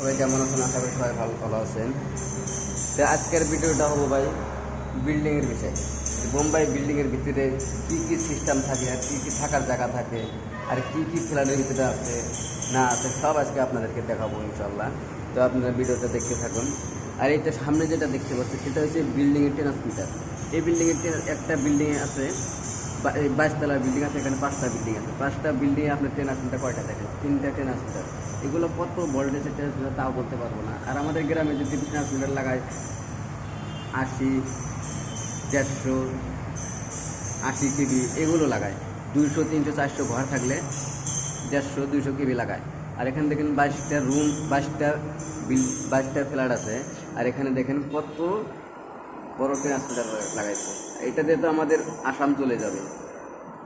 সবাই কেমন আছেন? আশা করি সবাই ভালো আছেন। তো আজকের ভিডিওটা হবো ভাই বিল্ডিংয়ের বিষয়। বোম্বাই বিল্ডিংয়ের ভিতরে কী কী সিস্টেম থাকে আর কী কী থাকার জায়গা থাকে আর কী কী ফ্ল্যাটের ভিতরে আছে না আছে সব আজকে আপনাদেরকে দেখাবো ইনশাল্লাহ। তো আপনারা ভিডিওটা দেখতে থাকুন। আর এইটা সামনে যেটা দেখতে পাচ্ছি সেটা হচ্ছে বিল্ডিংয়ের ট্রান্সমিটার। এই বিল্ডিংয়ের একটা বিল্ডিংয়ে আছে 22 তলা বিল্ডিং আছে, এখানে 5টা বিল্ডিং আছে। 5টা বিল্ডিংয়ে আপনার ট্রান্সমিটার কয়টা থাকে? 3টা ট্রান্সমিটার। এগুলো কত ভোল্টেজের ট্রান্সমিটার তাও বলতে পারবো না। আর আমাদের গ্রামে যদি ট্রান্সমিটার লাগায় 80, 150, 80 কেবি এগুলো লাগায়। 200, 300, 400 ঘর থাকলে 150, 200 কেবি লাগায়। আর এখানে দেখেন 22টা রুম, 22টা ফ্ল্যাট আছে। আর এখানে দেখেন কত বড় ট্রান্সমিটার লাগাইছে। এটা দিয়ে তো আমাদের আসাম চলে যাবে।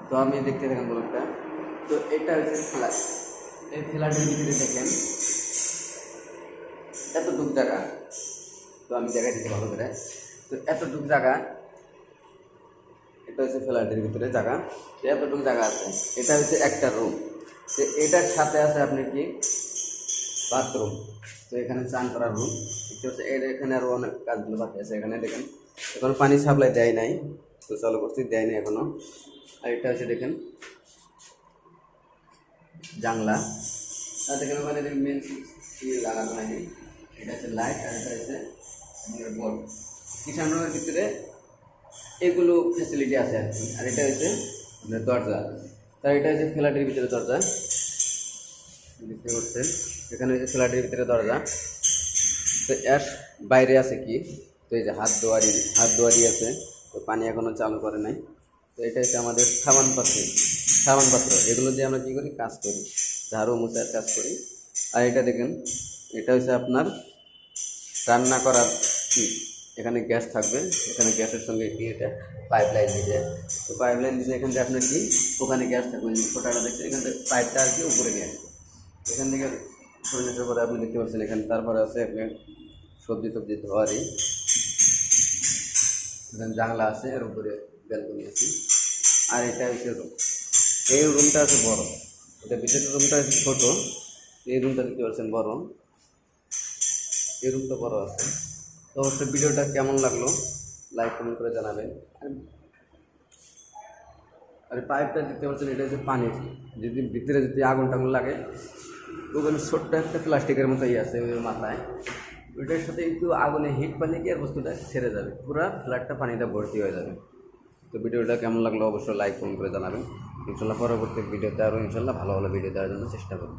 তো আমি দেখতে দেখেন ব্লগটা। তো এটা হচ্ছে ফ্ল্যাট। এই ফ্ল্যাটের ভিতরে দেখেন এতটুক জায়গা। তো আমি জায়গায় দিতে ভালো করে। তো এতটুক জায়গা, এটা হচ্ছে ফ্ল্যাটের ভিতরে জায়গা। তো এতটুকু জায়গা আছে। এটা হচ্ছে একটা রুম। তো এটার সাথে আছে আপনি কি বাথরুম। তো এখানে চান করার রুম দেখতে হচ্ছে। এখানে আরও অনেক কাজগুলো বাকি আছে। এখানে দেখেন এখনো পানি সাপ্লাই দেয় নাই, তো চালু করছি, দেয় নাই এখনো। আর এটা হচ্ছে দেখেন জানলা। আর দেখেন ওখানে মেন লাগানো হয়নি। এটা হচ্ছে লাইট আর এটা হচ্ছে বোর্ড। কিষান রুমের ভিতরে এগুলো ফ্যাসিলিটি আছে আর কি। আর এটা হচ্ছে আপনার দরজা। তার এটা হচ্ছে ফ্ল্যাটের ভিতরে দরজা দেখতে পাচ্ছেন। এখানে হচ্ছে ফ্ল্যাটের ভিতরে দরজা। তো এর বাইরে আছে কি? তো এই যে হাত দোয়ারি আছে। তো পানি এখনও চালু করে নাই। তো এটা হচ্ছে আমাদের সাবান পাত্র। এগুলো দিয়ে আমরা কী করি? কাজ করি, ঝাড়ু মোছার কাজ করি। আর এটা দেখেন, এটা হচ্ছে আপনার রান্না করার কি, এখানে গ্যাস থাকবে। এখানে গ্যাসের সঙ্গে কি এটা পাইপ লাইন দিয়েছে। তো পাইপ লাইন দিয়েছে এখান থেকে আপনার কি ওখানে গ্যাস থাকবে। ফোটাটা দেখছে এখান থেকে পাইপটা আর কি উপরে নিয়ে আসবে। এখান থেকে উপরে নেওয়ার পরে আপনি দেখতে পাচ্ছেন এখানে। তারপরে আছে আপনার সবজি টবজি ধোয়ারি। এখানে জানলা আছে, এর উপরে ব্যালকনি আছে। আর এটা হচ্ছে রুম। এই রুমটা আছে বড়। এটা ভিতরের রুমটা আছে ছোট। এই রুমটা দেখতে পাচ্ছেন বড়। এই রুমটা বড় আছে। তো অবশ্যই ভিডিওটা কেমন লাগলো লাইক কমেন্ট করে জানাবেন। আর পাইপটা দেখতে পাচ্ছেন এটা হচ্ছে পানির। যদি ভিতরে যদি আগুন টাগুন লাগে, ওখানে ছোট্ট একটা প্লাস্টিকের মতো আছে ওই মাথায়, ওইটার সাথে একটু আগুনে হিট পানি কি আর বস্তুটা ছেড়ে যাবে, পুরো ফ্ল্যাটটা পানিটা ভর্তি হয়ে যাবে। তো ভিডিওটা কেমন লাগলো অবশ্যই লাইক কমেন্ট করে জানাবেন। ইনশাল্লাহ পরবর্তী ভিডিওতে আরও ইনশাল্লাহ ভালো ভালো ভিডিও দেওয়ার জন্য চেষ্টা করুন।